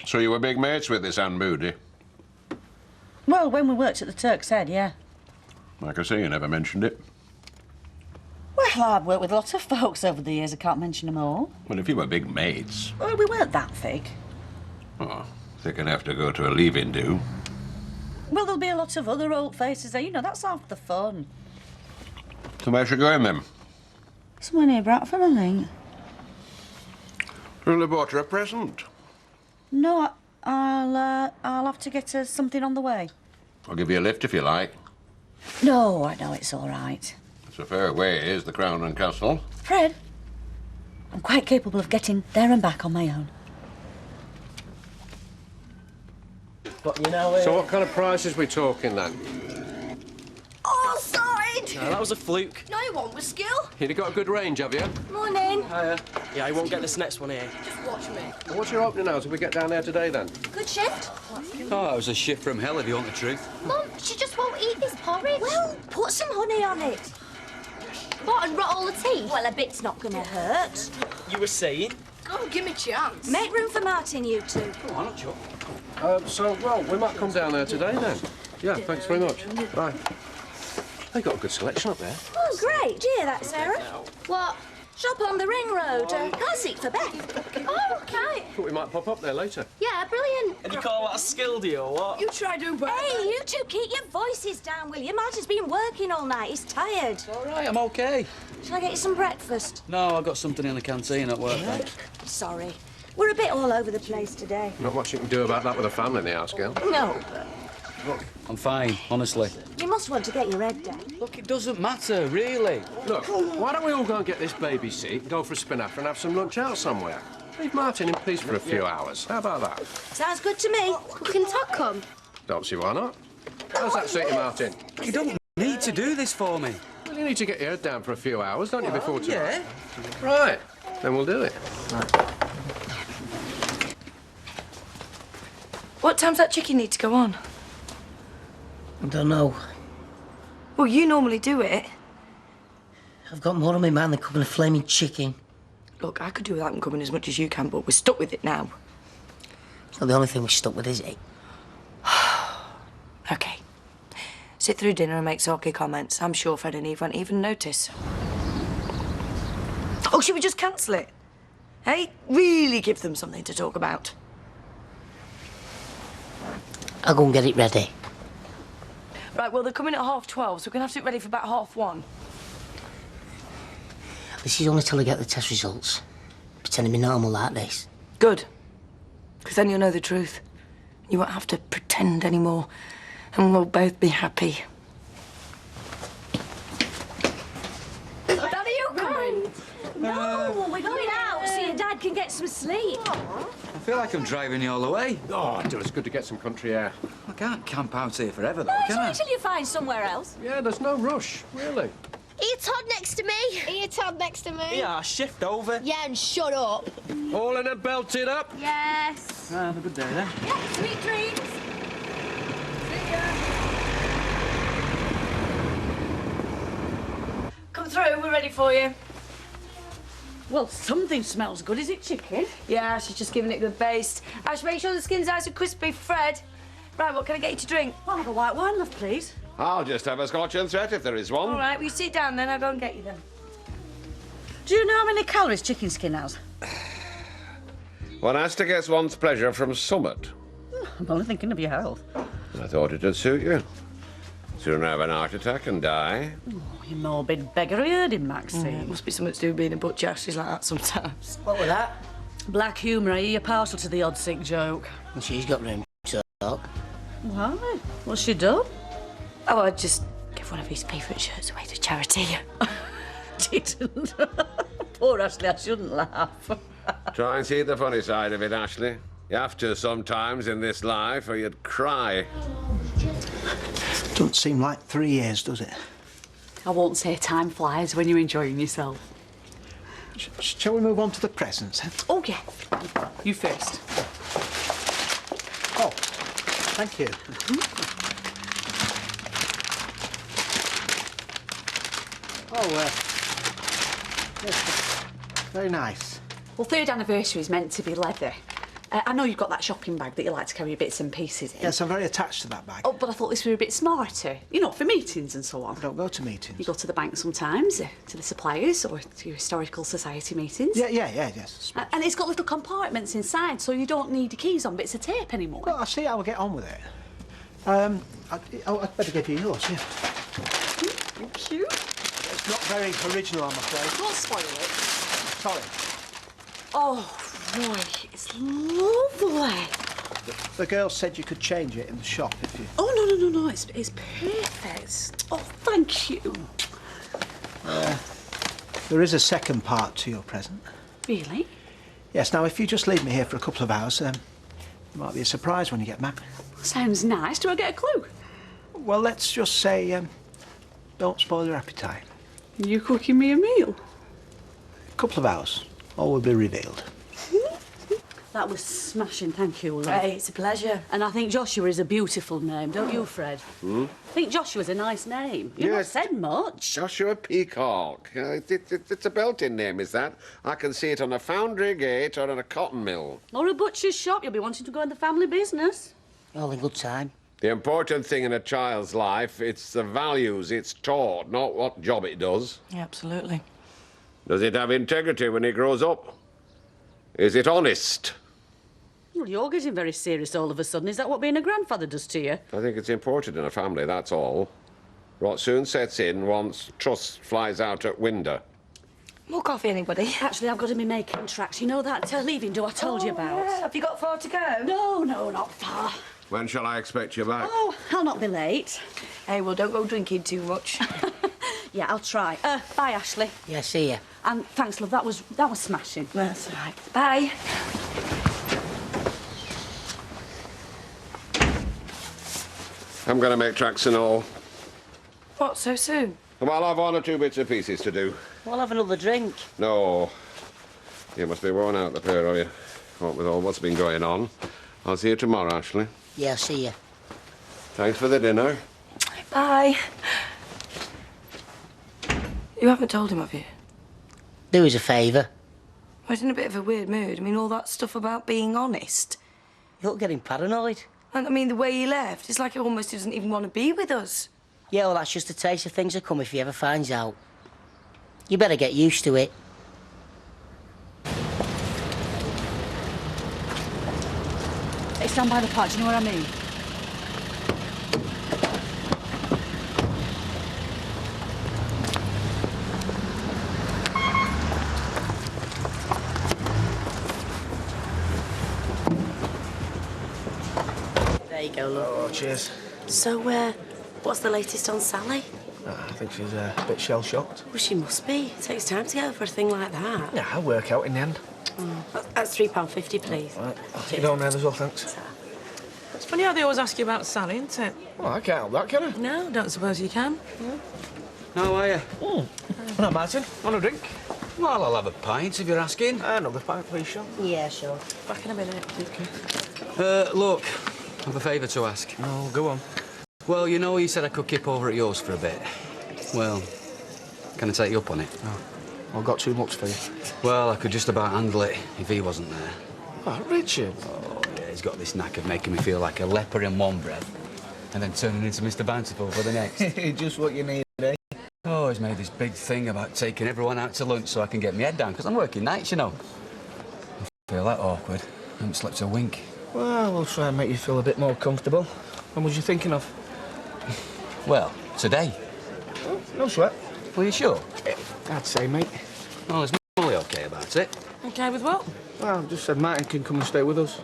So you were big mates with this Anne Moody? Well, when we worked at the Turk's Head, yeah. Like I say, you never mentioned it. Well, I've worked with lots of folks over the years. I can't mention them all. Well, if you were big mates... Well, we weren't that thick. Oh, thick enough to go to a leaving do. Well, there'll be a lot of other old faces there. You know, that's half the fun. So where's she going, then? Somewhere near Bradford, I think. Well, I bought her a present. No, I'll have to get her something on the way. I'll give you a lift if you like. No, I know it's all right. It's a fair way, is the Crown and Castle. Fred, I'm quite capable of getting there and back on my own. But you know... So what kind of prices we talking, then? Offside! No, that was a fluke. No, it wasn't with skill. You've got a good range, have you? Morning. Hiya. Yeah, I won't get this next one here. Just watch me. Well, what's your opening hours if we get down there today, then? Good shift. Oh, it was a shift from hell, if you want the truth. Mum, she just won't eat this porridge. Well, put some honey on it. What, and rot all the teeth? Well, a bit's not gonna hurt. You were saying? Go on, give me a chance. Make room for Martin, you two. Come on, Chuck. Well, we might come down there today, then. Yeah, thanks very much. Bye. They got a good selection up there. Oh, great. Do you hear that, Sarah? What? Shop on the ring road. Car seat for Beth. Oh, okay. Thought we might pop up there later. Yeah, brilliant. And you call that a skill, do you, or what? You try doing better. Hey, you two keep your voices down, will you? Martin's been working all night. He's tired. All right, I'm okay. Shall I get you some breakfast? No, I've got something in the canteen at work, thanks. Sorry. We're a bit all over the place today. Not much you can do about that with a family in the house, girl. No, Look, I'm fine, honestly. you must want to get your head down. Look, it doesn't matter, really. Look, why don't we all go and get this baby seat, go for a spin after and have some lunch out somewhere? Leave Martin in peace for a few hours. How about that? Sounds good to me. Can Todd come? Don't see why not. How's that suit you, Martin? You don't need to do this for me. Well, you need to get your head down for a few hours, don't you, before tonight? Yeah. Right, then we'll do it. What time's that chicken need to go on? I don't know. Well, you normally do it. I've got more on my mind than cooking a flaming chicken. Look, I could do without them coming as much as you can, but we're stuck with it now. It's not the only thing we're stuck with, is it? OK. Sit through dinner and make sulky comments. I'm sure Fred and Eve won't even notice. Oh, should we just cancel it? Hey? Really give them something to talk about. I'll go and get it ready. Right, well, they're coming at 12:30, so we're going to have to get ready for about 1:30. This is only till I get the test results. Pretending to be normal like this. Good. Because then you'll know the truth. You won't have to pretend anymore. And we'll both be happy. Dad, are you coming? No, we're going out so your dad can get some sleep. I feel like I'm driving you all the way. Oh, do it's good to get some country air. I can't camp out here forever, though, No, can I? until you find somewhere else. Yeah, there's no rush, really. Are you Todd next to me? Are you Todd next to me? Yeah, shift over. Yeah, and shut up. All in and belted up. Yes. Have a good day, then. Yeah, sweet dreams. Come through, we're ready for you. Well, something smells good. Is it chicken? Yeah, she's just giving it a good baste. Ash, make sure the skin's nice and crispy for Fred. Right, what can I get you to drink? I'll have a white wine, love, please. I'll just have a Scotch and threat if there is one. All right, well, you sit down then, I'll go and get you them. Do you know how many calories chicken skin has? One has to get one's pleasure from summit. I'm only thinking of your health. I thought it'd suit you. Sooner have an heart attack and die. Oh, you morbid beggar. I heard him, Maxine. It must be something to do with being a butcher. She's like that sometimes. What was that? Black humour, are you partial to the odd sick joke? And she's got room to talk. Why? What's she done? Oh, I'd just give one of his favourite shirts away to charity. Didn't. Poor Ashley, I shouldn't laugh. Try and see the funny side of it, Ashley. You have to sometimes in this life, or you'd cry. Don't seem like 3 years, does it? I won't say time flies when you're enjoying yourself. Shall we move on to the presents, then? Oh, yeah. You first. Oh, thank you. Yes, very nice. Well, third anniversary is meant to be leather. I know you've got that shopping bag that you like to carry your bits and pieces in. Yes, I'm very attached to that bag. Oh, but I thought this were a bit smarter. You know, for meetings and so on. I don't go to meetings. You go to the bank sometimes, to the suppliers, or to your historical society meetings. Yes. And it's got little compartments inside, so you don't need your keys on bits of tape anymore. Well, I'll see how I get on with it. I'd better give you yours, yeah. Thank you. It's not very original, I'm afraid. Don't spoil it. Sorry. Oh, Roy, it's lovely. The girl said you could change it in the shop if you... Oh, no, it's perfect. Oh, thank you. There is a second part to your present. Really? Yes, now, if you just leave me here for a couple of hours, there might be a surprise when you get back. Sounds nice. Do I get a clue? Well, let's just say, don't spoil your appetite. You cooking me a meal? A couple of hours, all will be revealed. That was smashing, thank you, Lou. Hey, it's a pleasure. And I think Joshua is a beautiful name, don't you, Fred? I think Joshua's a nice name. You've not said much. Joshua Peacock. It's a belting name, is that? I can see it on a foundry gate or on a cotton mill. Or a butcher's shop. You'll be wanting to go in the family business. All in good time. The important thing in a child's life, it's the values it's taught, not what job it does. Yeah, absolutely. Does it have integrity when it grows up? Is it honest? Well, you're getting very serious all of a sudden. Is that what being a grandfather does to you? I think it's important in a family, that's all. What soon sets in once trust flies out at window. More coffee, anybody? Actually, I've got to be making tracks. You know that leaving do I told you about? Yeah. Have you got far to go? No, not far. When shall I expect you back? Oh, I'll not be late. Hey, well, don't go drinking too much. Yeah, I'll try. Bye, Ashley. Yeah, see ya. And thanks, love. That was smashing. That's all right. Bye. I'm going to make tracks and all. What, so soon? Well, I'll have one or two bits and pieces to do. We'll have another drink. No. You must be worn out, the pair of you. What with all what's been going on. I'll see you tomorrow, Ashley. Yeah, see ya. Thanks for the dinner. Bye. You haven't told him, have you? Do us a favour. I was in a bit of a weird mood. I mean, all that stuff about being honest. You're getting paranoid. And I mean, the way he left, it's like he almost doesn't even want to be with us. Yeah, well, that's just a taste of things that come if he ever finds out. You better get used to it. It's down by the park. Do you know what I mean? There you go, look. Oh, cheers. So, what's the latest on Sally? I think she's a bit shell-shocked. Well, she must be. It takes time to get over a thing like that. Yeah, I'll work out in the end. That's £3.50, please. Right, I'll take it down there as well, thanks. It's funny how they always ask you about Sally, isn't it? Well, I can't help that, can I? No, don't suppose you can. How are you? Well, Martin, want a drink? Well, I'll have a pint if you're asking. Another pint, please, Sean. Yeah, sure. Back in a minute. Look, I've a favour to ask. Oh, go on. Well, you know you said I could kip over at yours for a bit. Well, can I take you up on it? Oh, I've got too much for you. Well, I could just about handle it if he wasn't there. Oh, Richard. Oh, yeah, he's got this knack of making me feel like a leper in one breath and then turning into Mr. Bountiful for the next. Just what you need, eh? Oh, he's made this big thing about taking everyone out to lunch so I can get my head down, because I'm working nights, you know. I feel that awkward. I haven't slept a wink. Well, we'll try and make you feel a bit more comfortable. When was you thinking of? Well, today. Oh, no sweat. Well, you sure? I'd say, mate. Oh, is Molly okay about it? Okay with what? Well, just said Martin can come and stay with us.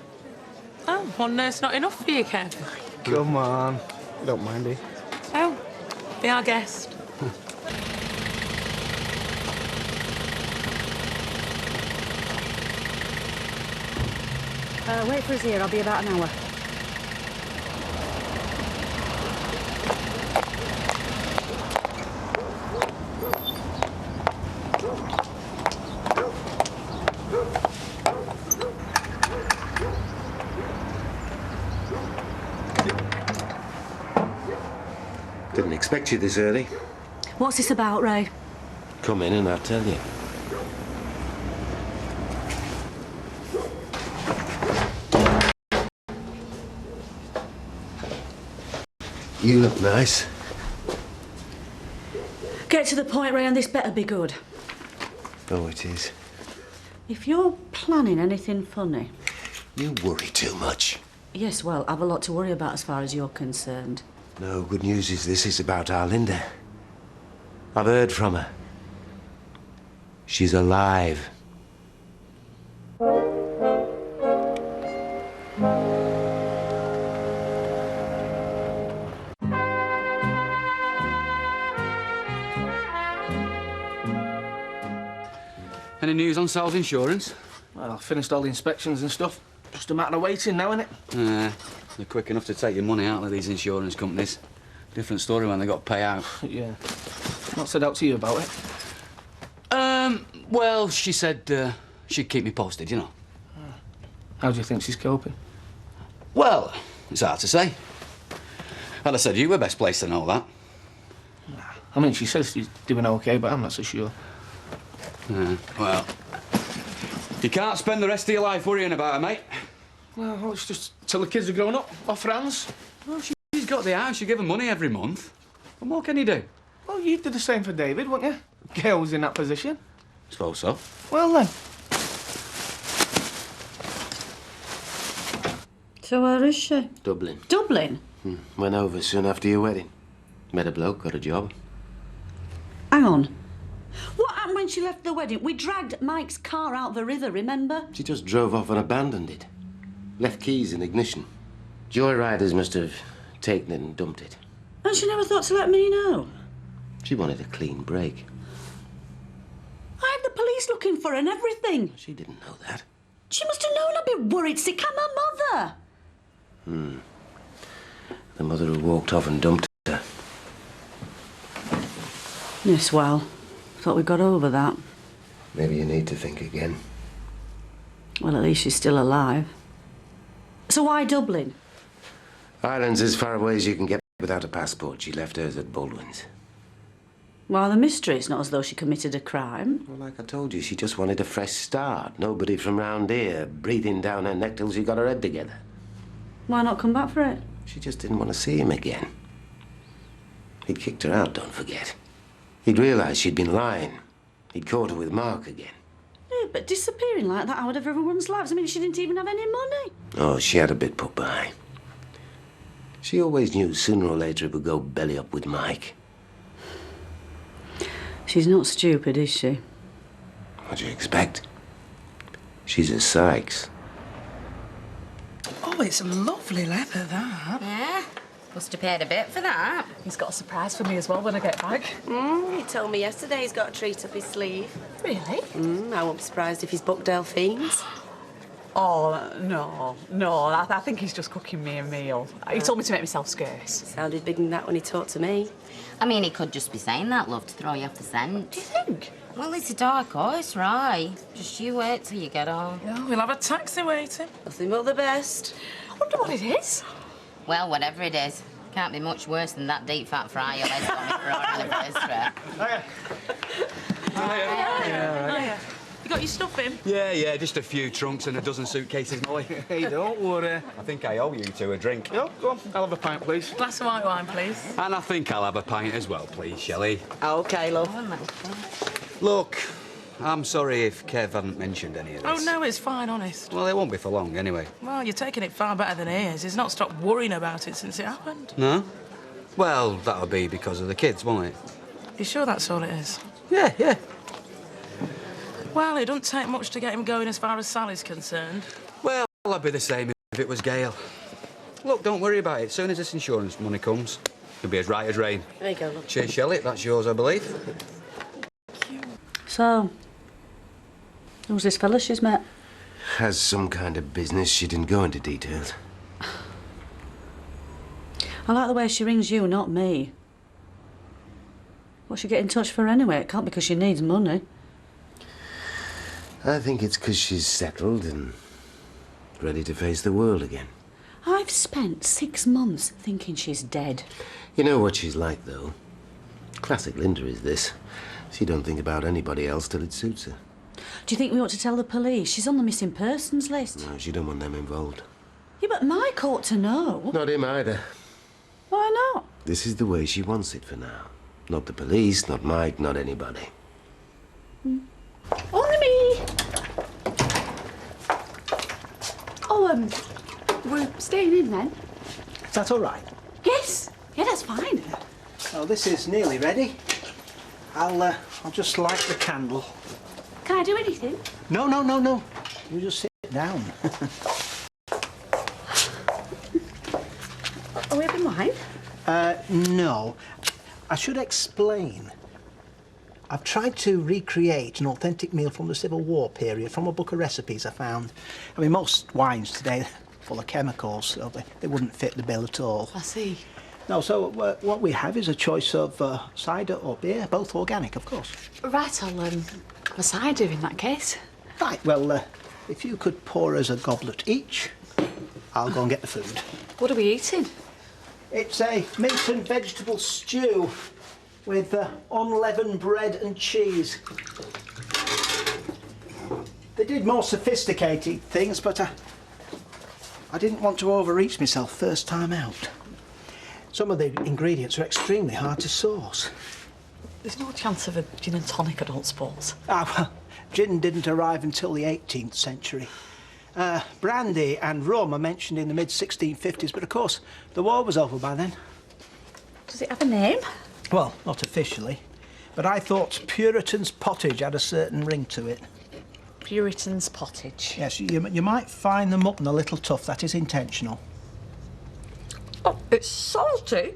Oh, one nurse not enough for you, Kev? Come on. You don't mind, eh? Oh, be our guest. Wait for us here. I'll be about an hour. Didn't expect you this early. What's this about, Ray? Come in and I'll tell you. You look nice. Get to the point, Ray, and this better be good. Oh, it is. If you're planning anything funny... You worry too much. Yes, well, I've a lot to worry about as far as you're concerned. No, good news is this is about our Linda. I've heard from her. She's alive. Any news on Sal's insurance? Well, I've finished all the inspections and stuff. Just a matter of waiting now, innit? They're quick enough to take your money out of these insurance companies. Different story when they got to pay out. Yeah. Not said out to you about it? Well, she said she'd keep me posted, you know. How do you think she's coping? Well, it's hard to say. As I said, you were best placed to know that. I mean, she says she's doing OK, but I'm not so sure. Well, you can't spend the rest of your life worrying about her, mate. Well, it's just till the kids are grown up, off hands. Well, she's got the house. You give her money every month. What more can you do? Well, you'd do the same for David, wouldn't you? Gail was in that position. Suppose so. Well, then. So where is she? Dublin. Dublin? Went over soon after your wedding. Met a bloke, got a job. Hang on. What happened when she left the wedding? We dragged Mike's car out the river, remember? She just drove off and abandoned it. Left keys in ignition. Joyriders must have taken it and dumped it. And she never thought to let me know? She wanted a clean break. I had the police looking for her and everything. She didn't know that. She must have known I'd be worried sick. I'm her mother. The mother who walked off and dumped her. Yes, well, thought we got over that. Maybe you need to think again. Well, at least she's still alive. So why Dublin? Ireland's as far away as you can get without a passport. She left hers at Baldwin's. Well, the mystery. It's not as though she committed a crime. Well, like I told you, she just wanted a fresh start. Nobody from round here breathing down her neck till she got her head together. Why not come back for it? She just didn't want to see him again. He'd kicked her out, don't forget. He'd realised she'd been lying. He'd caught her with Mark again. Yeah, but disappearing like that out of everyone's lives. I mean, she didn't even have any money. Oh, she had a bit put by. She always knew sooner or later it would go belly up with Mike. She's not stupid, is she? What do you expect? She's a Sykes. Oh, it's lovely leather, that. Yeah. Must have paid a bit for that. He's got a surprise for me as well when I get back. He told me yesterday he's got a treat up his sleeve. Really? I won't be surprised if he's booked Delphine's. Oh, no. I think he's just cooking me a meal. He told me to make myself scarce. Sounded big than that when he talked to me. I mean, he could just be saying that, love, to throw you off the scent. Do you think? Well, it's a dark horse, right? Just you wait till you get home. Yeah, we'll have a taxi waiting. Nothing but the best. I wonder what it is. Well, whatever it is, can't be much worse than that deep fat fry your legs on me for our anniversary. Yeah. You got your stuff in? Yeah, just a few trunks and a dozen suitcases, Molly. Hey, don't worry. I think I owe you two a drink. Yeah, go on. I'll have a pint, please. Glass of white wine, please. And I think I'll have a pint as well, please, Shelley. OK, love. Look, I'm sorry if Kev hadn't mentioned any of this. Oh, no, it's fine, honest. Well, it won't be for long, anyway. Well, you're taking it far better than he is. He's not stopped worrying about it since it happened. No? Well, that'll be because of the kids, won't it? You sure that's all it is? Yeah. Well, it doesn't take much to get him going as far as Sally's concerned. Well, I'd be the same if it was Gail. Look, don't worry about it. As soon as this insurance money comes, it'll be as right as rain. There you go, love. Cheers, Shelley. That's yours, I believe. So, who's this fella she's met? Has some kind of business. She didn't go into details. I like the way she rings you, not me. What's she get in touch for anyway? It can't be because she needs money. I think it's because she's settled and ready to face the world again. I've spent 6 months thinking she's dead. You know what she's like, though? Classic Linda is this. She don't think about anybody else till it suits her. Do you think we ought to tell the police? She's on the missing persons list. No, she don't want them involved. Yeah, but Mike ought to know. Not him either. Why not? This is the way she wants it for now. Not the police, not Mike, not anybody. Only me. Oh, we're staying in then? Is that all right? Yes. Yeah, that's fine. Well, this is nearly ready. I'll just light the candle. Can I do anything? No, no, no, no. You just sit down. Are we having wine? No. I should explain. I've tried to recreate an authentic meal from the Civil War period from a book of recipes I found. I mean, most wines today are full of chemicals, so they wouldn't fit the bill at all. I see. No, so what we have is a choice of cider or beer, both organic, of course. Right, I'll have a cider in that case. Right, well, if you could pour us a goblet each, I'll go and get the food. What are we eating? It's a meat and vegetable stew with unleavened bread and cheese. They did more sophisticated things, but I didn't want to overreach myself first time out. Some of the ingredients are extremely hard to source. There's no chance of a gin and tonic, I don't suppose. Ah, well, gin didn't arrive until the 18th century. Brandy and rum are mentioned in the mid-1650s, but of course, the war was over by then. Does it have a name? Well, not officially, but I thought Puritan's pottage had a certain ring to it. Puritan's pottage. Yes, you might find the mutton a little tough. That is intentional. Oh, it's salty.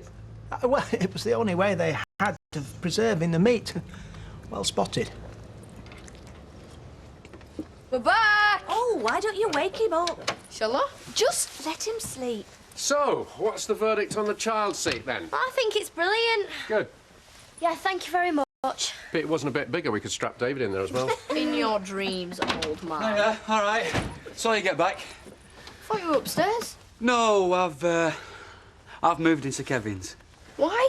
Well, it was the only way they had of preserving the meat. Well spotted. We're back! Oh, why don't you wake him up? Shall I? Just let him sleep. So, what's the verdict on the child seat then? I think it's brilliant. Good. Yeah, thank you very much. Pity it wasn't a bit bigger. We could strap David in there as well. In your dreams, old man. Hiya, all right. Saw you get back. Thought you were upstairs. No, I've moved into Kevin's. Why?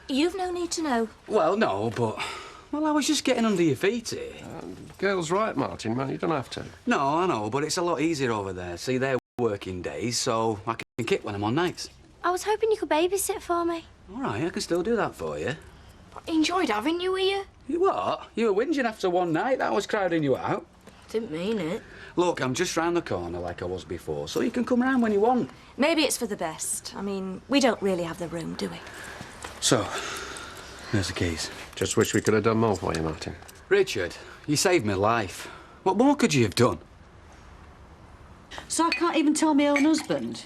You've no need to know. Well, no, but... Well, I was just getting under your feet here. Girl's right, Martin, man. You don't have to. No, I know, but it's a lot easier over there. See, they're working days, so I can kick when I'm on nights. I was hoping you could babysit for me. All right, I can still do that for you. I enjoyed having you here. You what? You were whinging after one night. That was crowding you out. Didn't mean it. Look, I'm just round the corner like I was before, so you can come round when you want. Maybe it's for the best. I mean, we don't really have the room, do we? So, there's the keys. Just wish we could have done more for you, Martin. Richard, you saved my life. What more could you have done? So I can't even tell my own husband?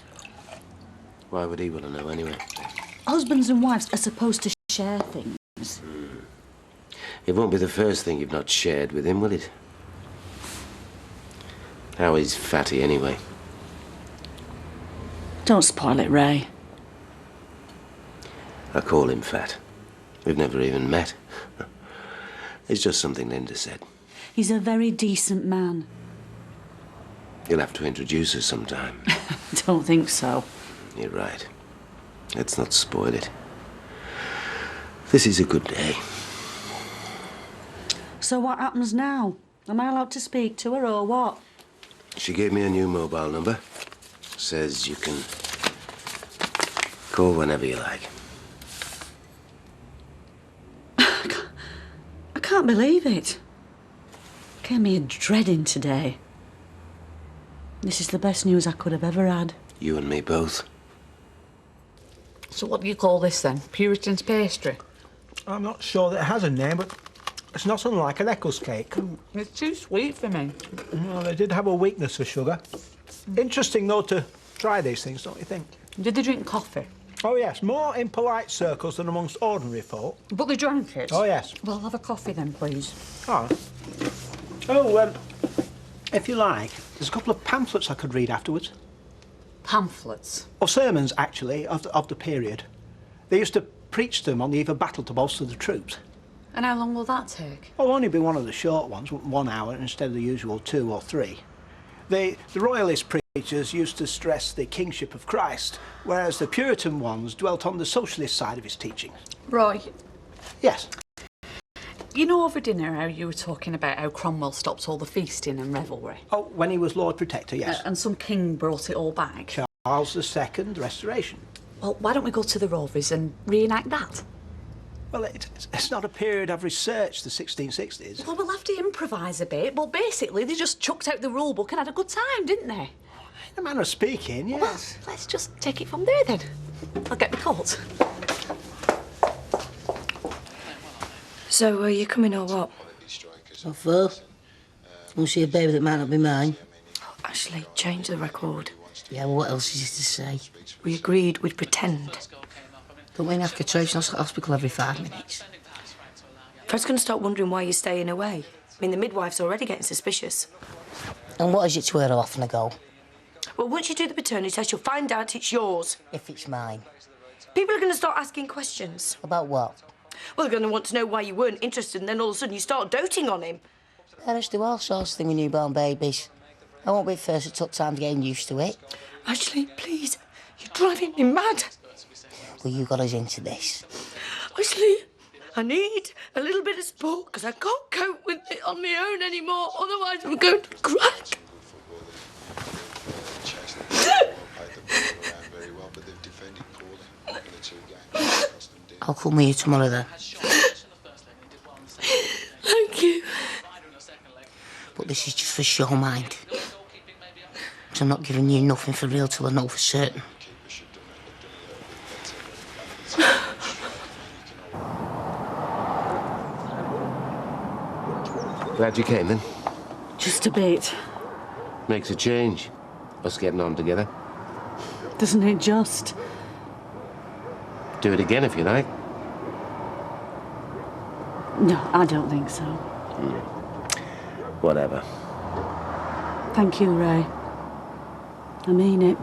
Why would he want to know anyway? Husbands and wives are supposed to share things. It won't be the first thing you've not shared with him, will it? How is Fatty anyway? Don't spoil it, Ray. I call him Fat. We've never even met. It's just something Linda said. He's a very decent man. You'll have to introduce us sometime. Don't think so. You're right. Let's not spoil it. This is a good day. So what happens now? Am I allowed to speak to her or what? She gave me a new mobile number. Says you can call whenever you like. I can't believe it. Gave me a dreading today. This is the best news I could have ever had. You and me both. So what do you call this then? Puritan's pastry? I'm not sure that it has a name, but it's not unlike an Eccles cake. It's too sweet for me. Well, they did have a weakness for sugar. Interesting, though, to try these things, don't you think? Did they drink coffee? Oh, yes. More in polite circles than amongst ordinary folk. But they drank it? Oh, yes. Well, I'll have a coffee then, please. Oh. If you like, there's a couple of pamphlets I could read afterwards. Pamphlets? Or sermons, actually, of the period. They used to preach them on the eve of battle to bolster the troops. And how long will that take? Oh, only be one of the short ones, 1 hour instead of the usual 2 or 3. The royalist preachers used to stress the kingship of Christ, whereas the Puritan ones dwelt on the socialist side of his teachings. Right. Yes. You know over dinner how you were talking about how Cromwell stopped all the feasting and revelry? Oh, when he was Lord Protector, yes. And some king brought it all back? Charles II, Restoration. Well, why don't we go to the Roveries and reenact that? Well, it's not a period I've researched, the 1660s. Well, we'll have to improvise a bit, but basically they just chucked out the rule book and had a good time, didn't they? In a manner of speaking, yes. Well, let's just take it from there then. I'll get my coat. So, are you coming or what? What for? Want to see a baby that might not be mine? Ashley, change the record. Yeah, well, what else is there to say? We agreed we'd pretend. Don't we have Trace in hospital every 5 minutes? Fred's going to start wondering why you're staying away. I mean, the midwife's already getting suspicious. And what is it to her off and a go? Well, once you do the paternity test, you'll find out it's yours. If it's mine. People are going to start asking questions. About what? Well, they're going to want to know why you weren't interested, and then all of a sudden you start doting on him. Parents do all sorts of things with newborn babies. I won't be first. It took time getting used to it. Ashley, please. You're driving me mad. Well, you got us into this. Ashley, I need a little bit of support because I can't cope with it on my own anymore. Otherwise, I'm going to crack. I'll come with you tomorrow then. Thank you. But this is just for show, mind. So I'm not giving you nothing for real till I know for certain. Glad you came, then. Just a bit. Makes a change. Us getting on together. Doesn't it just? Do it again if you like. No, I don't think so. Whatever. Thank you, Ray. I mean it.